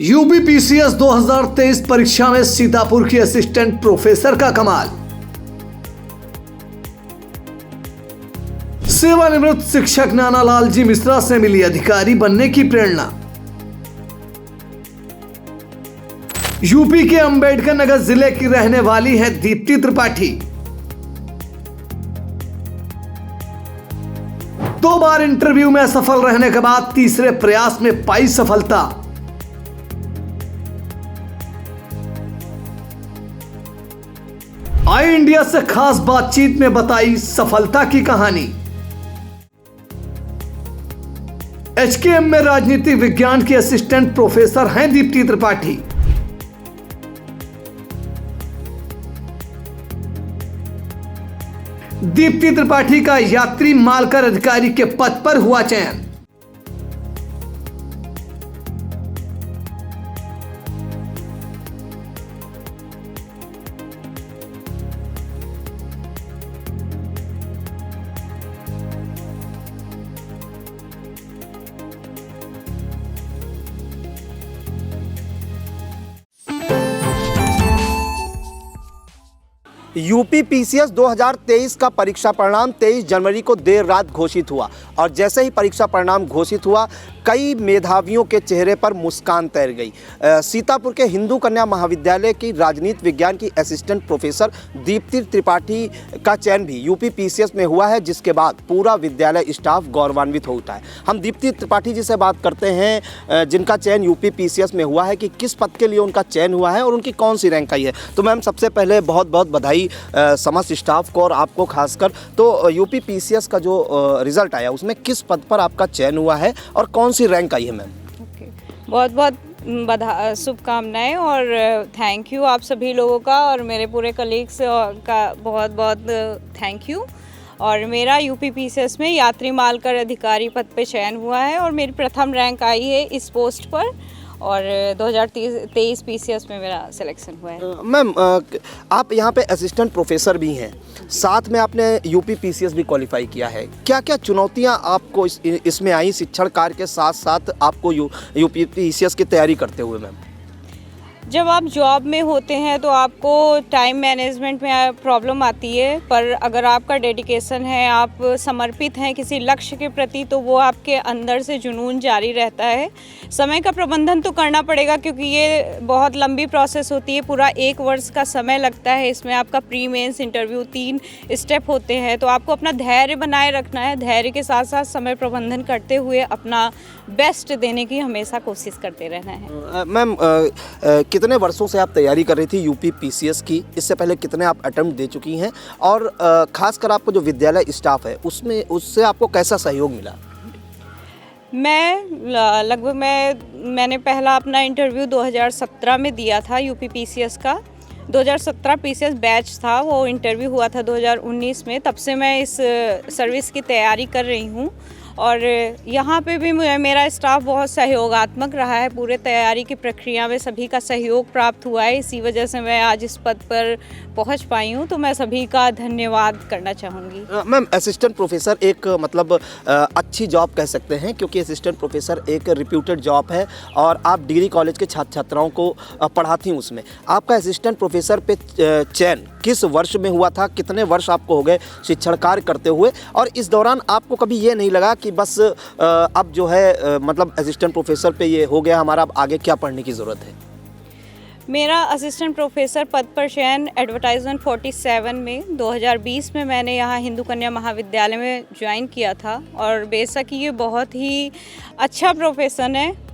UP PCS 2023 परीक्षा में सीतापुर की असिस्टेंट प्रोफेसर का कमाल। सेवानिवृत्त शिक्षक नानालाल जी मिश्रा से मिली अधिकारी बनने की प्रेरणा। यूपी के अंबेडकर नगर जिले की रहने वाली है दीप्ति त्रिपाठी। 2 बार इंटरव्यू में असफल रहने के बाद तीसरे प्रयास में पाई सफलता। आई इंडिया से खास बातचीत में बताई सफलता की कहानी। एचकेएम में राजनीति विज्ञान की असिस्टेंट प्रोफेसर हैं दीप्ति त्रिपाठी। दीप्ति त्रिपाठी का यात्री मालकर अधिकारी के पद पर हुआ चयन। यूपी पीसीएस 2023 का परीक्षा परिणाम 23 जनवरी को देर रात घोषित हुआ और जैसे ही परीक्षा परिणाम घोषित हुआ कई मेधावियों के चेहरे पर मुस्कान तैर गई। सीतापुर के हिंदू कन्या महाविद्यालय की राजनीति विज्ञान की असिस्टेंट प्रोफेसर दीप्ति त्रिपाठी का चयन भी यूपी पीसीएस में हुआ है, जिसके बाद पूरा विद्यालय स्टाफ गौरवान्वित हो उठा है। हम दीप्ति त्रिपाठी जी से बात करते हैं जिनका चयन यूपी पीसीएस में हुआ है कि किस पद के लिए उनका चयन हुआ है और उनकी कौन सी रैंक आई है। तो मैम, सबसे पहले बहुत बहुत बधाई समस्त स्टाफ को और आपको खासकर। तो यूपी पीसीएस का जो रिजल्ट आया उसमें किस पद पर आपका चयन हुआ है और कौन सी रैंक आई है मैम? बहुत बहुत शुभकामनाएं और थैंक यू आप सभी लोगों का और मेरे पूरे कलीग्स का बहुत बहुत थैंक यू। और मेरा यूपी पीसीएस में यात्री मालकर अधिकारी पद पे चयन हुआ है और मेरी प्रथम रैंक आई है इस पोस्ट पर और 2023 पीसीएस में मेरा सिलेक्शन हुआ है। मैम, आप यहाँ पे असिस्टेंट प्रोफेसर भी हैं, साथ में आपने यूपी पीसीएस भी क्वालिफाई किया है। क्या क्या चुनौतियाँ आपको इसमें आई शिक्षण कार्य के साथ साथ आपको यूपी पीसीएस की तैयारी करते हुए मैम? जब आप जॉब में होते हैं तो आपको टाइम मैनेजमेंट में प्रॉब्लम आती है, पर अगर आपका डेडिकेशन है, आप समर्पित हैं किसी लक्ष्य के प्रति, तो वो आपके अंदर से जुनून जारी रहता है। समय का प्रबंधन तो करना पड़ेगा क्योंकि ये बहुत लंबी प्रोसेस होती है, पूरा 1 वर्ष का समय लगता है। इसमें आपका प्री मेंस इंटरव्यू 3 स्टेप होते हैं, तो आपको अपना धैर्य बनाए रखना है। धैर्य के साथ साथ समय प्रबंधन करते हुए अपना बेस्ट देने की हमेशा कोशिश करते रहना है। मैम, कितने वर्षों से आप तैयारी कर रही थी यूपी पीसीएस की? इससे पहले कितने आप अटेम्प्ट दे चुकी हैं और खासकर आपको जो विद्यालय स्टाफ है उससे आपको कैसा सहयोग मिला? मैंने पहला अपना इंटरव्यू 2017 में दिया था यूपी पीसीएस का। 2017 पीसीएस बैच था, वो इंटरव्यू हुआ था 2019 में। तब से मैं इस सर्विस की तैयारी कर रही हूँ और यहाँ पे भी मेरा स्टाफ बहुत सहयोगात्मक रहा है। पूरे तैयारी की प्रक्रिया में सभी का सहयोग प्राप्त हुआ है, इसी वजह से मैं आज इस पद पर पहुँच पाई हूँ। तो मैं सभी का धन्यवाद करना चाहूँगी। मैम, असिस्टेंट प्रोफेसर एक मतलब अच्छी जॉब कह सकते हैं क्योंकि असिस्टेंट प्रोफेसर एक रिप्यूटेड जॉब है और आप डिग्री कॉलेज के छात्र छात्राओं को पढ़ाती हैं। उसमें आपका असिस्टेंट प्रोफेसर पे चयन किस वर्ष में हुआ था? कितने वर्ष आपको हो गए शिक्षण कार्य करते हुए और इस दौरान आपको कभी ये नहीं लगा कि बस अब जो है मतलब असिस्टेंट प्रोफेसर पे ये हो गया हमारा, अब आगे क्या पढ़ने की ज़रूरत है? मेरा असिस्टेंट प्रोफेसर पद पर चयन एडवर्टाइजमेंट 47 में 2020 में मैंने यहाँ हिंदू कन्या महाविद्यालय में ज्वाइन किया था और बेशक ये बहुत ही अच्छा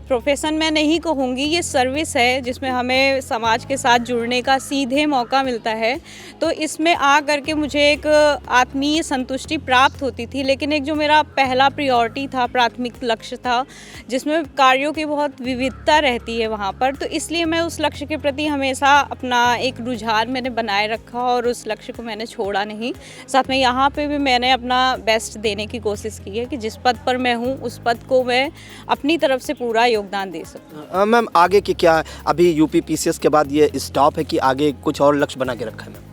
प्रोफेशन मैं नहीं कहूँगी, ये सर्विस है जिसमें हमें समाज के साथ जुड़ने का सीधे मौका मिलता है। तो इसमें आ करके मुझे एक आत्मीय संतुष्टि प्राप्त होती थी, लेकिन एक जो मेरा पहला प्रायोरिटी था, प्राथमिक लक्ष्य था, जिसमें कार्यों की बहुत विविधता रहती है वहाँ पर, तो इसलिए मैं उस लक्ष्य के प्रति हमेशा अपना एक रुझान मैंने बनाए रखा और उस लक्ष्य को मैंने छोड़ा नहीं। साथ में यहाँ पे भी मैंने अपना बेस्ट देने की कोशिश की है कि जिस पद पर मैं हूँ उस पद को मैं अपनी तरफ से पूरा योगदान दे सकूं। मैम, आगे की क्या अभी यूपी पीसीएस के बाद ये स्टॉप है कि आगे कुछ और लक्ष्य बना के रखा है मैम?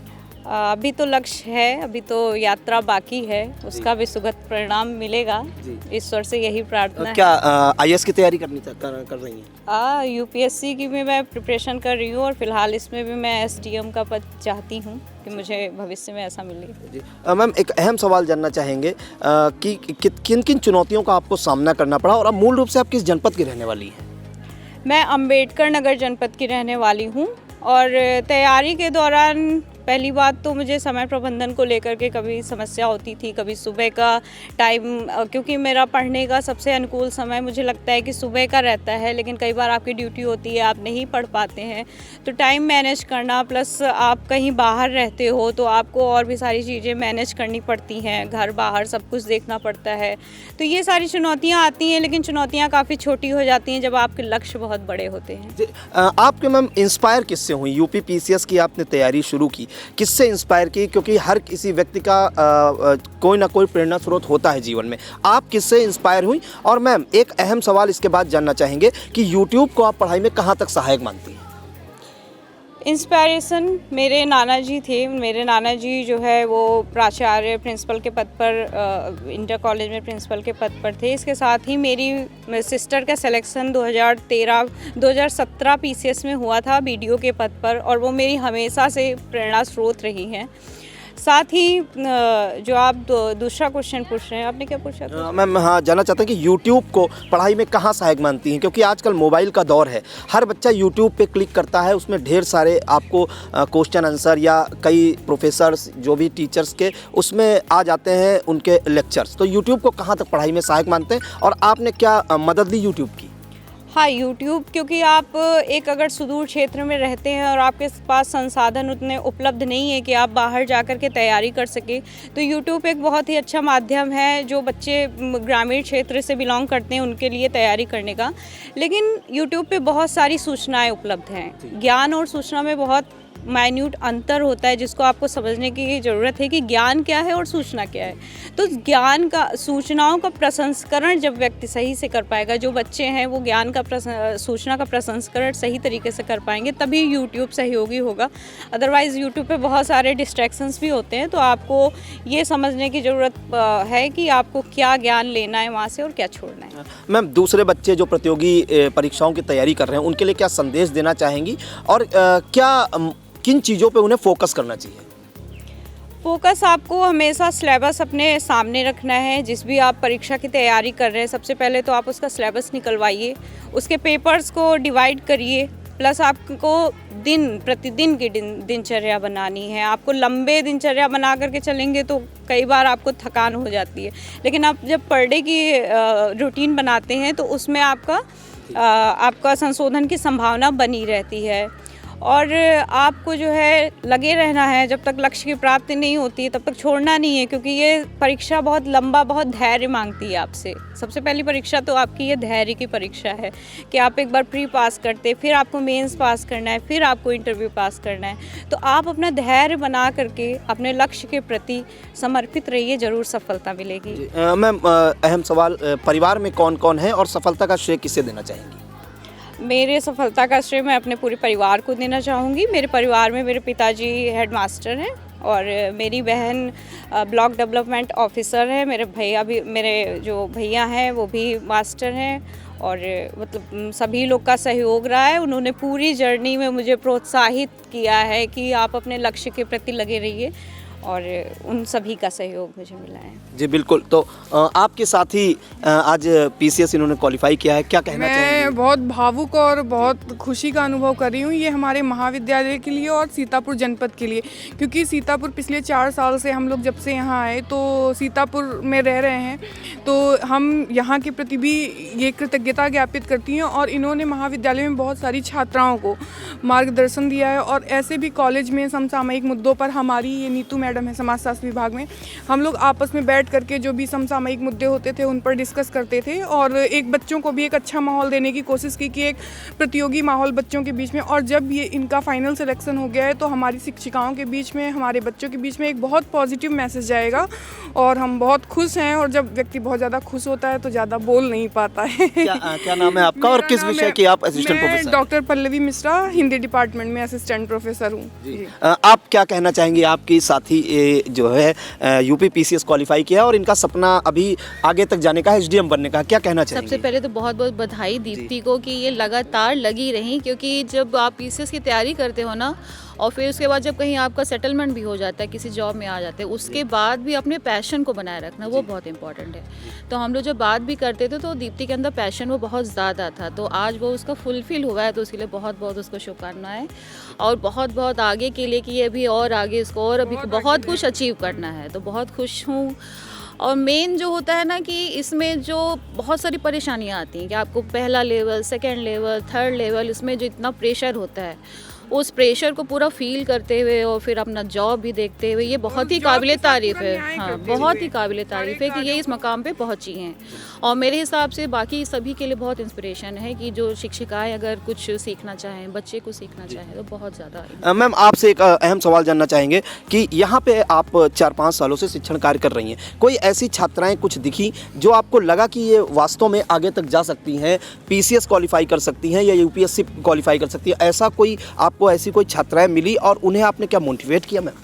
अभी तो लक्ष्य है, अभी तो यात्रा बाकी है, उसका भी सुखद परिणाम मिलेगा। ईश्वर से यही प्रार्थना है। क्या आईएएस की तैयारी कर रही हैं? यूपीएससी की भी मैं प्रिपरेशन कर रही हूँ और फिलहाल इसमें भी मैं एसडीएम का पद चाहती हूँ कि मुझे भविष्य में ऐसा मिले। जी मैम, एक अहम सवाल जानना चाहेंगे कि किन किन चुनौतियों का आपको सामना करना पड़ा और अब मूल रूप से आप किस जनपद की रहने वाली हैं? मैं अंबेडकर नगर जनपद की रहने वाली हूँ और तैयारी के दौरान पहली बात तो मुझे समय प्रबंधन को लेकर के कभी समस्या होती थी। कभी सुबह का टाइम, क्योंकि मेरा पढ़ने का सबसे अनुकूल समय मुझे लगता है कि सुबह का रहता है, लेकिन कई बार आपकी ड्यूटी होती है, आप नहीं पढ़ पाते हैं, तो टाइम मैनेज करना, प्लस आप कहीं बाहर रहते हो तो आपको और भी सारी चीज़ें मैनेज करनी पड़ती हैं, घर बाहर सब कुछ देखना पड़ता है। तो ये सारी चुनौतियाँ आती हैं, लेकिन चुनौतियाँ काफ़ी छोटी हो जाती हैं जब आपके लक्ष्य बहुत बड़े होते हैं। आपके मैम इंस्पायर किससे हुई? यूपी पीसीएस की आपने तैयारी शुरू की, किससे इंस्पायर की? क्योंकि हर किसी व्यक्ति का कोई ना कोई प्रेरणा स्रोत होता है जीवन में। आप किससे इंस्पायर हुई? और मैम एक अहम सवाल इसके बाद जानना चाहेंगे कि यूट्यूब को आप पढ़ाई में कहाँ तक सहायक मानती हैं? इंस्पायरेशन मेरे नाना जी थे। मेरे नाना जी जो है वो प्राचार्य प्रिंसिपल के पद पर, इंटर कॉलेज में प्रिंसिपल के पद पर थे। इसके साथ ही मेरी सिस्टर का सिलेक्शन 2017 पीसीएस में हुआ था बीडीओ के पद पर, और वो मेरी हमेशा से प्रेरणा स्रोत रही हैं। साथ ही जो आप दूसरा क्वेश्चन पूछ रहे हैं, आपने क्या पूछा था? मैम हाँ, जानना चाहता हूँ कि यूट्यूब को पढ़ाई में कहाँ सहायक मानती हैं? क्योंकि आजकल मोबाइल का दौर है, हर बच्चा यूट्यूब पे क्लिक करता है, उसमें ढेर सारे आपको क्वेश्चन आंसर या कई प्रोफेसर्स जो भी टीचर्स के उसमें आ जाते हैं उनके लेक्चर्स। तो यूट्यूब को कहाँ तक पढ़ाई में सहायक मानते हैं और आपने क्या मदद ली यूट्यूब की? हाँ, यूट्यूब, क्योंकि आप एक अगर सुदूर क्षेत्र में रहते हैं और आपके पास संसाधन उतने उपलब्ध नहीं है कि आप बाहर जाकर के तैयारी कर सकें, तो यूट्यूब एक बहुत ही अच्छा माध्यम है जो बच्चे ग्रामीण क्षेत्र से बिलोंग करते हैं उनके लिए तैयारी करने का। लेकिन यूट्यूब पे बहुत सारी सूचनाएं उपलब्ध हैं। ज्ञान और सूचना में बहुत माइन्यूट अंतर होता है जिसको आपको समझने की ज़रूरत है कि ज्ञान क्या है और सूचना क्या है। तो ज्ञान का, सूचनाओं का प्रसंस्करण जब व्यक्ति सही से कर पाएगा, जो बच्चे हैं वो ज्ञान का सूचना का प्रसंस्करण सही तरीके से कर पाएंगे, तभी यूट्यूब सहयोगी होगा। अदरवाइज़ यूट्यूब पे बहुत सारे डिस्ट्रैक्शंस भी होते हैं, तो आपको ये समझने की ज़रूरत है कि आपको क्या ज्ञान लेना है वहाँ से और क्या छोड़ना है। मैम दूसरे बच्चे जो प्रतियोगी परीक्षाओं की तैयारी कर रहे हैं उनके लिए क्या संदेश देना चाहेंगी और किन चीज़ों पे उन्हें फोकस करना चाहिए? फोकस आपको हमेशा सिलेबस अपने सामने रखना है। जिस भी आप परीक्षा की तैयारी कर रहे हैं, सबसे पहले तो आप उसका सिलेबस निकलवाइए, उसके पेपर्स को डिवाइड करिए, प्लस आपको प्रतिदिन की दिनचर्या बनानी है। आपको लंबे दिनचर्या बना करके चलेंगे तो कई बार आपको थकान हो जाती है, लेकिन आप जब पर डे की रूटीन बनाते हैं तो उसमें आपका संशोधन की संभावना बनी रहती है। और आपको जो है लगे रहना है, जब तक लक्ष्य की प्राप्ति नहीं होती तब तक छोड़ना नहीं है, क्योंकि ये परीक्षा बहुत लंबा, बहुत धैर्य मांगती है आपसे। सबसे पहली परीक्षा तो आपकी ये धैर्य की परीक्षा है कि आप एक बार प्री पास करते, फिर आपको मेंस पास करना है, फिर आपको इंटरव्यू पास करना है। तो आप अपना धैर्य बना करके अपने लक्ष्य के प्रति समर्पित रहिए, ज़रूर सफलता मिलेगी। मैम अहम सवाल, परिवार में कौन कौन है और सफलता का श्रेय किसे देना चाहेंगी? मेरे सफलता का श्रेय मैं अपने पूरे परिवार को देना चाहूँगी। मेरे परिवार में मेरे पिताजी हेडमास्टर हैं और मेरी बहन ब्लॉक डेवलपमेंट ऑफिसर है। मेरे जो भैया हैं वो भी मास्टर हैं, और मतलब सभी लोग का सहयोग रहा है। उन्होंने पूरी जर्नी में मुझे प्रोत्साहित किया है कि आप अपने लक्ष्य के प्रति लगे रहिए, और उन सभी का सहयोग मुझे मिला है। जी बिल्कुल। तो आपके साथ ही आज पीसीएस इन्होंने क्वालिफाई किया है, क्या कहना चाहेंगे? मैं बहुत भावुक और बहुत खुशी का अनुभव कर रही हूँ, ये हमारे महाविद्यालय के लिए और सीतापुर जनपद के लिए, क्योंकि सीतापुर पिछले 4 साल से हम लोग जब से यहाँ आए तो सीतापुर में रह रहे हैं, तो हम यहाँ के प्रति भी ये कृतज्ञता ज्ञापित करती हैं। और इन्होंने महाविद्यालय में बहुत सारी छात्राओं को मार्गदर्शन दिया है, और ऐसे भी कॉलेज में समसामयिक मुद्दों पर हमारी ये नीतू मैडम है समाजशास्त्र विभाग में, हम लोग आपस में बैठ करके जो भी समसामयिक मुद्दे होते थे उन पर डिस्कस करते थे, और एक बच्चों को भी एक अच्छा माहौल देने की कोशिश की कि एक प्रतियोगी माहौल बच्चों के बीच में। और जब ये इनका फाइनल सिलेक्शन हो गया है तो हमारी शिक्षिकाओं के बीच में, हमारे बच्चों के बीच में एक बहुत पॉजिटिव मैसेज जाएगा, और हम बहुत खुश हैं। और जब व्यक्ति बहुत ज़्यादा खुश होता है तो ज़्यादा बोल नहीं पाता है। क्या नाम है आपका और किस विषय की आप assistant professor? Doctor Pallavi Mishra, Hindi Hindi department में असिस्टेंट प्रोफेसर हूँ जी। आप क्या कहना चाहेंगे, आपकी साथी जो है यूपी पीसीएस क्वालिफाई किया है और इनका सपना अभी आगे तक जाने का है, एसडीएम बनने का, क्या कहना चाहेंगे? सबसे पहले तो बहुत बहुत बधाई दीप्ति को कि ये लगातार लगी रही, क्योंकि जब आप पीसीएस की तैयारी करते हो ना और फिर उसके बाद जब कहीं आपका सेटलमेंट भी हो जाता है, किसी जॉब में आ जाते हैं, उसके बाद भी अपने पैशन को बनाए रखना वो बहुत इंपॉर्टेंट है। तो हम लोग जब बात भी करते थे तो दीप्ति के अंदर पैशन वो बहुत ज़्यादा था, तो आज वो उसका फुलफिल हुआ है, तो उसके लिए बहुत बहुत उसको शुभकामनाएं और बहुत बहुत आगे के लिए कि ये भी और आगे इसको और अभी बहुत कुछ अचीव करना है। तो बहुत खुश हूँ। और मेन जो होता है ना कि इसमें जो बहुत सारी परेशानियाँ आती हैं कि आपको पहला level, second level, third level, इसमें जो इतना प्रेशर होता है, उस प्रेशर को पूरा फील करते हुए और फिर अपना जॉब भी देखते हुए ये बहुत ही काबिले तारीफ़ है। हाँ, बहुत ही काबिले तारीफ़ है कि ये इस मकाम पे पहुंची हैं। और मेरे हिसाब से बाकी सभी के लिए बहुत इंस्पिरेशन है कि जो शिक्षिकाएं अगर कुछ सीखना चाहें, बच्चे को सीखना चाहें, तो बहुत ज़्यादा। मैम, आपसे एक अहम सवाल जानना चाहेंगे कि यहाँ पे आप 4-5 सालों से शिक्षण कार्य कर रही हैं, कोई ऐसी छात्राएं कुछ दिखी जो आपको लगा कि ये वास्तव में आगे तक जा सकती हैं, पीसीएस क्वालिफाई कर सकती हैं या यूपीएससी क्वालिफाई कर सकती है, ऐसा कोई आपको ऐसी कोई छात्राएं मिली और उन्हें आपने क्या मोटिवेट किया? मैम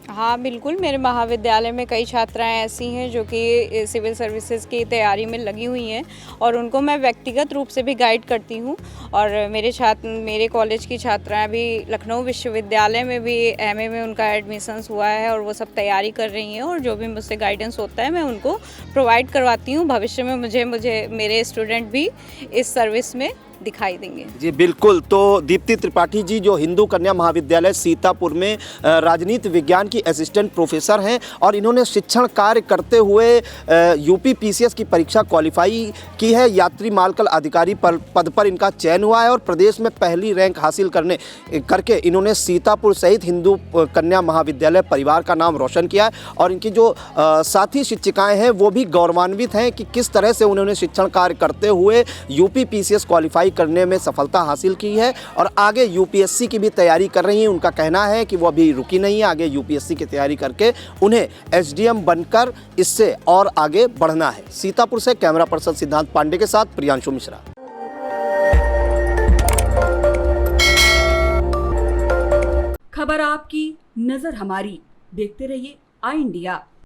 हाँ बिल्कुल, मेरे महाविद्यालय में कई छात्राएं ऐसी हैं जो कि सिविल सर्विसेज की तैयारी में लगी हुई हैं और उनको मैं व्यक्तिगत रूप से भी गाइड करती हूँ। और मेरे कॉलेज की छात्राएं भी लखनऊ विश्वविद्यालय में भी एमए में उनका एडमिशन्स हुआ है और वो सब तैयारी कर रही हैं और जो भी मुझसे गाइडेंस होता है मैं उनको प्रोवाइड करवाती हूँ। भविष्य में मुझे मेरे स्टूडेंट भी इस सर्विस में दिखाई देंगे। जी बिल्कुल। तो दीप्ति त्रिपाठी जी जो हिंदू कन्या महाविद्यालय सीतापुर में राजनीति विज्ञान की असिस्टेंट प्रोफेसर हैं और इन्होंने शिक्षण कार्य करते हुए यूपी पीसीएस की परीक्षा क्वालिफाई की है। यात्री मालकल अधिकारी पद पर इनका चयन हुआ है और प्रदेश में पहली रैंक हासिल करके इन्होंने सीतापुर सहित हिंदू कन्या महाविद्यालय परिवार का नाम रोशन किया है। और इनकी जो साथी शिक्षिकाएँ हैं वो भी गौरवान्वित हैं कि किस तरह से उन्होंने शिक्षण कार्य करते हुए यूपी पीसीएस क्वालिफाई करने में सफलता हासिल की है और आगे यूपीएससी की भी तैयारी कर रही हैं। उनका कहना है कि वो अभी रुकी नहीं है, आगे यूपीएससी की तैयारी करके उन्हें एसडीएम बनकर इससे और आगे बढ़ना है। सीतापुर से कैमरा पर्सन सिद्धांत पांडे के साथ प्रियांशु मिश्रा। खबर आपकी, नजर हमारी। देखते रहिए आई इंडिया।